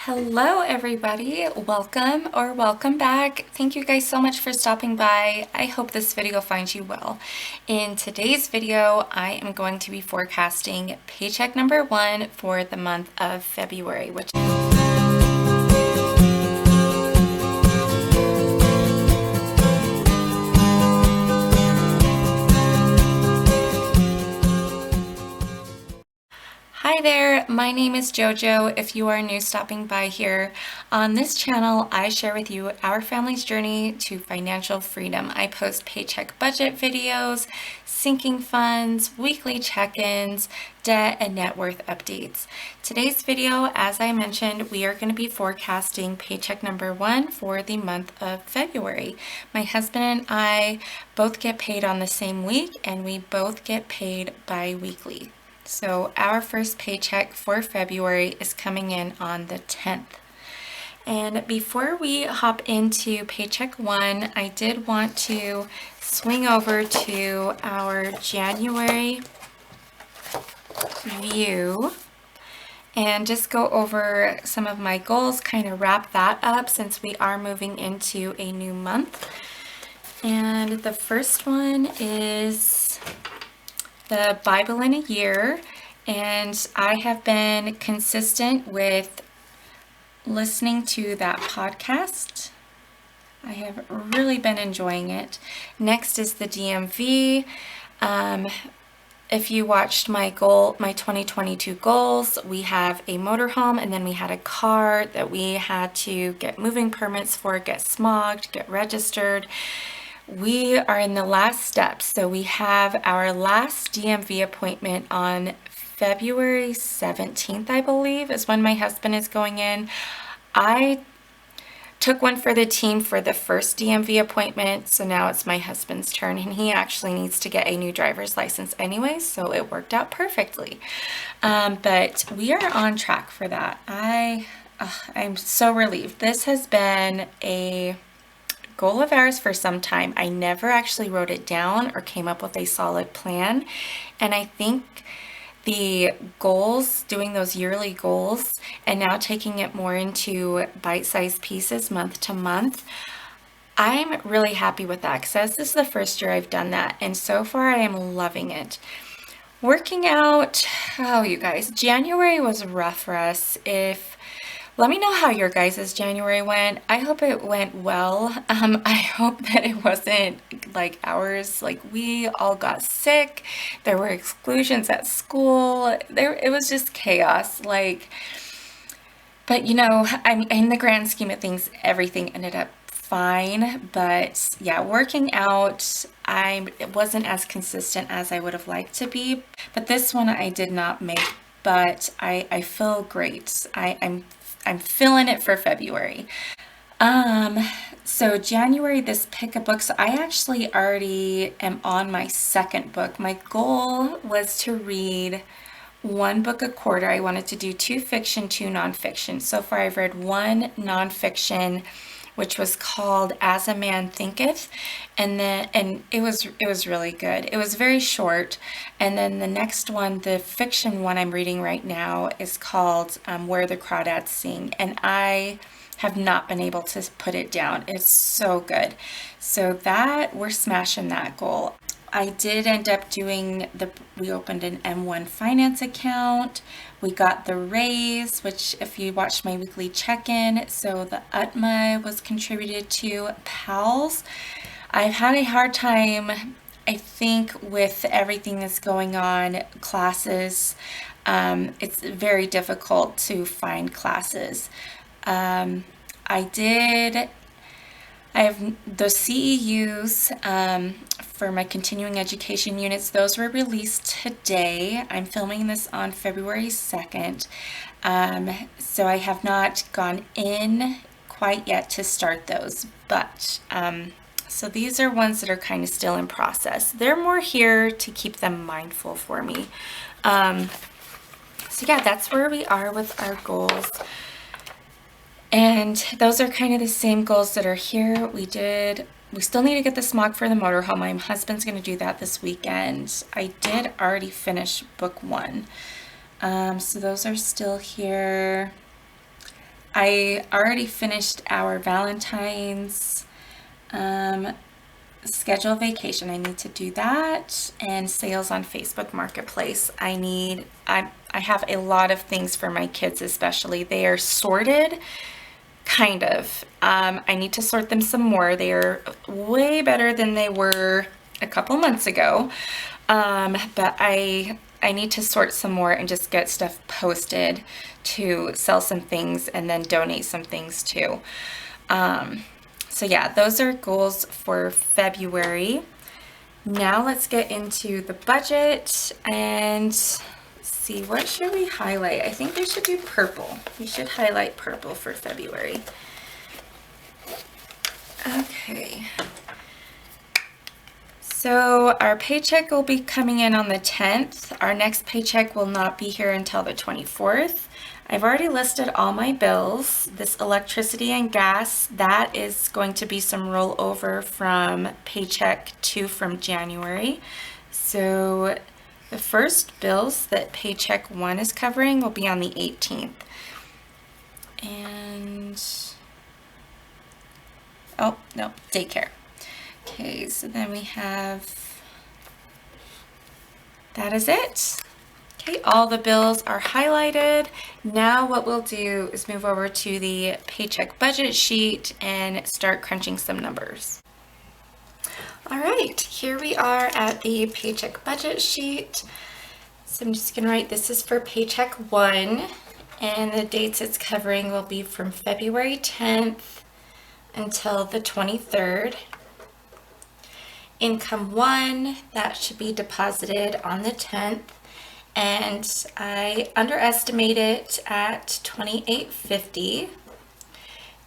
Hello everybody, welcome or welcome back. Thank you guys so much for stopping by. I hope this video finds you well. In today's video, I am going to be forecasting paycheck number 1 for the month of February, which Hi there, my name is JoJo. If you are new stopping by here, on this channel I share with you our family's journey to financial freedom. I post paycheck budget videos, sinking funds, weekly check-ins, debt and net worth updates. Today's video, as I mentioned, we are going to be forecasting paycheck number 1 for the month of February. My husband and I both get paid on the same week and we both get paid bi-weekly. So our first paycheck for February is coming in on the 10th. And before we hop into paycheck 1, I did want to swing over to our January view and just go over some of my goals, kind of wrap that up since we are moving into a new month. And the first one is the Bible in a year, and I have been consistent with listening to that podcast. I have really been enjoying it. Next is the DMV. If you watched my 2022 goals, we have a motorhome and then we had a car that we had to get moving permits for, get smogged, get registered. We are in the last steps, so we have our last DMV appointment on February 17th, I believe, is when my husband is going in. I took one for the team for the first DMV appointment, so now it's my husband's turn, and he actually needs to get a new driver's license anyway, so it worked out perfectly. But we are on track for that. I'm so relieved. This has been a goal of ours for some time. I never actually wrote it down or came up with a solid plan, and I think the goals, doing those yearly goals and now taking it more into bite-sized pieces month to month, I'm really happy with that because this is the first year I've done that, and so far I am loving it. Working out, oh you guys, January was rough for us. Let me know how your guys' January went. I hope it went well. I hope that it wasn't like ours. Like, we all got sick. There were exclusions at school. It was just chaos. But in the grand scheme of things, everything ended up fine. But yeah, working out, it wasn't as consistent as I would have liked to be. But this one I did not make. But I feel great. I'm feeling it for February. So January, this pick a book. So I actually already am on my second book. My goal was to read 1 book a quarter. I wanted to do 2 fiction, 2 nonfiction. So far I've read 1 nonfiction, which was called As a Man Thinketh, and it was really good. It was very short, and then the next one, the fiction one I'm reading right now, is called Where the Crawdads Sing, and I have not been able to put it down. It's so good. So we're smashing that goal. I did end up doing we opened an M1 finance account. We got the raise, which if you watched my weekly check-in, so the UTMA was contributed to. PALS. I've had a hard time, I think, with everything that's going on, classes. It's very difficult to find classes. I have the CEUs for my continuing education units. Those were released today. I'm filming this on February 2nd. So I have not gone in quite yet to start those, but so these are ones that are kind of still in process. They're more here to keep them mindful for me. So yeah, that's where we are with our goals. And those are kind of the same goals that are here. We still need to get the smog for the motorhome. My husband's going to do that this weekend. I did already finish book 1. So those are still here. I already finished our Valentine's schedule vacation. I need to do that, and sales on Facebook Marketplace. I have a lot of things for my kids, especially. They are sorted, kind of. I need to sort them some more. They are way better than they were a couple months ago, but I need to sort some more and just get stuff posted to sell some things and then donate some things too. So yeah, those are goals for February. Now let's get into the budget and see, what should we highlight? I think we should do purple. We should highlight purple for February. Okay. So our paycheck will be coming in on the 10th. Our next paycheck will not be here until the 24th. I've already listed all my bills. This electricity and gas, that is going to be some rollover from paycheck 2 from January. So the first bills that paycheck 1 is covering will be on the 18th. And, oh, no, daycare. Okay, so then we have, that is it. Okay, all the bills are highlighted. Now what we'll do is move over to the paycheck budget sheet and start crunching some numbers. All right, here we are at the paycheck budget sheet. So I'm just gonna write, this is for paycheck 1, and the dates it's covering will be from February 10th until the 23rd. Income 1, that should be deposited on the 10th. And I underestimate it at $28.50.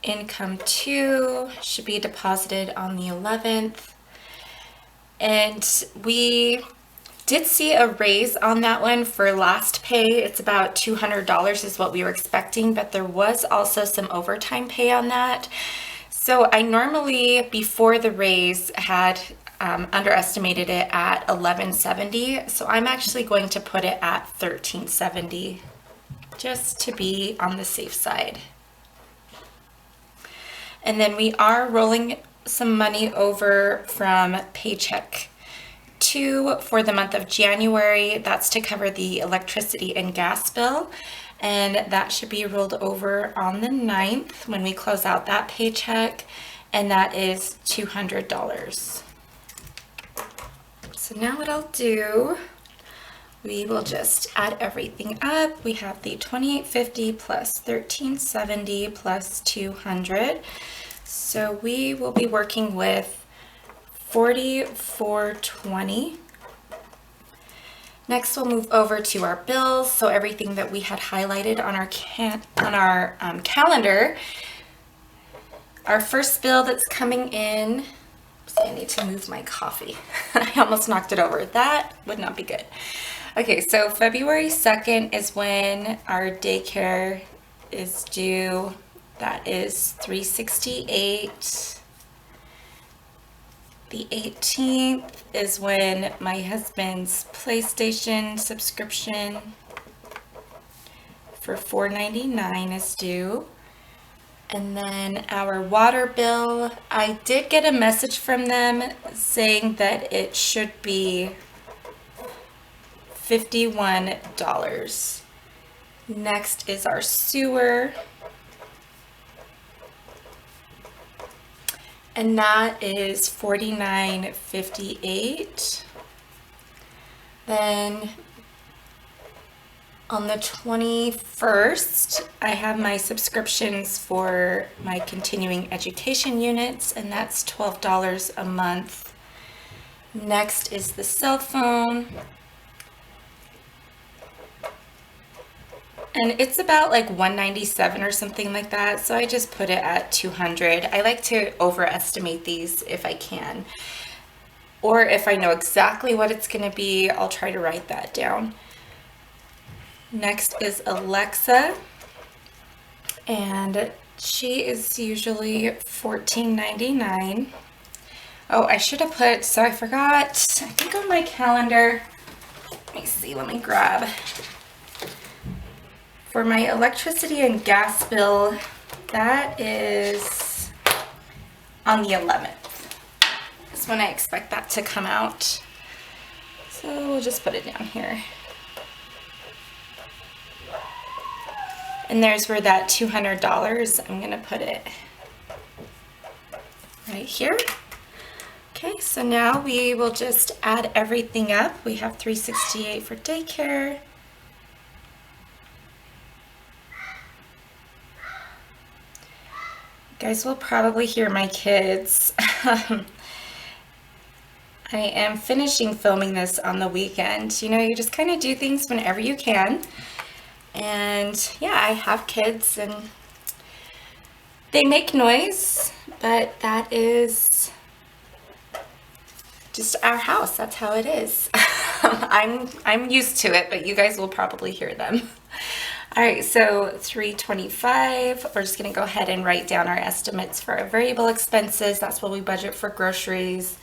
Income 2 should be deposited on the 11th. And we did see a raise on that one for last pay. It's about $200 is what we were expecting, but there was also some overtime pay on that. So I normally, before the raise, had underestimated it at $11.70, so I'm actually going to put it at $13.70 just to be on the safe side. And then we are rolling some money over from paycheck 2 for the month of January. That's to cover the electricity and gas bill, and that should be rolled over on the 9th when we close out that paycheck, and that is $200. So now what I'll do, we will just add everything up. We have the $28.50 plus $13.70 plus $200. So we will be working with $44.20. Next, we'll move over to our bills. So everything that we had highlighted on our calendar. Our first bill that's coming in, I need to move my coffee. I almost knocked it over. That would not be good. Okay, so February 2nd is when our daycare is due. That is $368. The 18th is when my husband's PlayStation subscription for $4.99 is due. And then our water bill, I did get a message from them saying that it should be $51. Next is our sewer, and that is $49.58. Then on the 21st, I have my subscriptions for my continuing education units, and that's $12 a month. Next is the cell phone. And it's about like $197 or something like that, so I just put it at $200. I like to overestimate these if I can. Or if I know exactly what it's going to be, I'll try to write that down. Next is Alexa, and she is usually $14.99. Oh, I should have put, so I forgot, I think on my calendar, let me see, let me grab. for my electricity and gas bill, that is on the 11th. That's when I expect that to come out. So we'll just put it down here. And there's where that $200, I'm gonna put it right here. Okay, so now we will just add everything up. We have $368 for daycare. You guys will probably hear my kids. I am finishing filming this on the weekend. You know, you just kind of do things whenever you can. And yeah, I have kids and they make noise, but that is just our house. That's how it is. I'm used to it, but you guys will probably hear them. All right, so $325. We're just gonna go ahead and write down our estimates for our variable expenses. That's what we budget for groceries.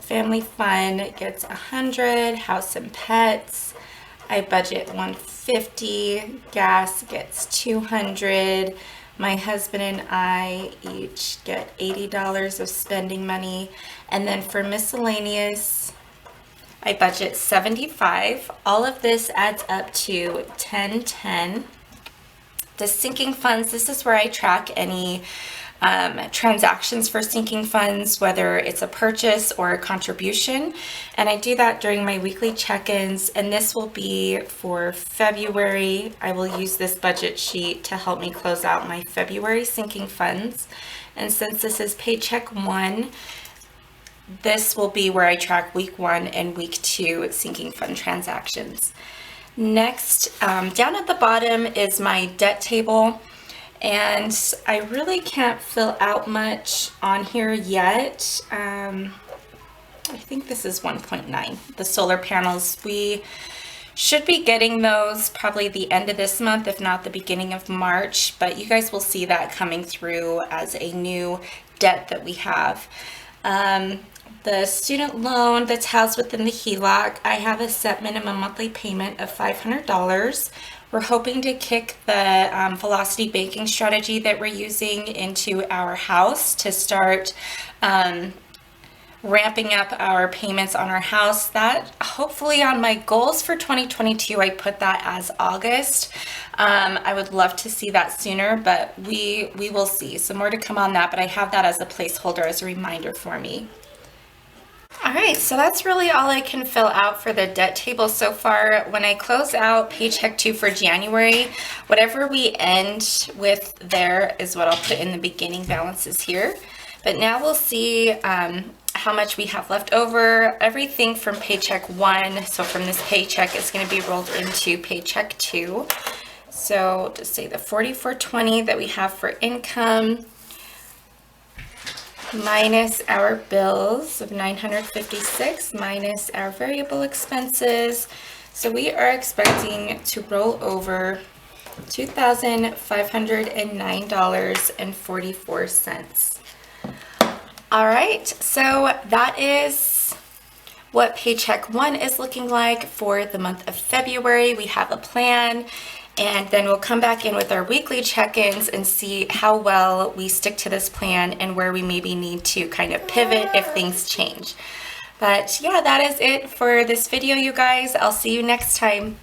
Family fun gets $100. House and pets, I budget $150. Gas gets $200. My husband and I each get $80 of spending money. And then for miscellaneous, I budget $75. All of this adds up to $1010. The sinking funds, this is where I track any transactions for sinking funds, whether it's a purchase or a contribution. And I do that during my weekly check-ins, and this will be for February. I will use this budget sheet to help me close out my February sinking funds. And since this is paycheck 1, this will be where I track week 1 and week 2 sinking fund transactions. Next, down at the bottom is my debt table. And I really can't fill out much on here yet. I think this is 1.9, the solar panels. We should be getting those probably the end of this month, if not the beginning of March, but you guys will see that coming through as a new debt that we have. The student loan that's housed within the HELOC, I have a set minimum monthly payment of $500. We're hoping to kick the velocity banking strategy that we're using into our house to start ramping up our payments on our house. That hopefully on my goals for 2022, I put that as August. I would love to see that sooner, but we will see. So more to come on that, but I have that as a placeholder, as a reminder for me. All right, so that's really all I can fill out for the debt table so far. When I close out paycheck 2 for January, whatever we end with there is what I'll put in the beginning balances here. But now we'll see how much we have left over. Everything from paycheck 1, so from this paycheck, is going to be rolled into paycheck 2. So just say the $44.20 that we have for income, minus our bills of $956, minus our variable expenses. So we are expecting to roll over $2,509.44. All right, so that is what paycheck 1 is looking like for the month of February. We have a plan. And then we'll come back in with our weekly check-ins and see how well we stick to this plan and where we maybe need to kind of pivot if things change. But yeah, that is it for this video, you guys. I'll see you next time.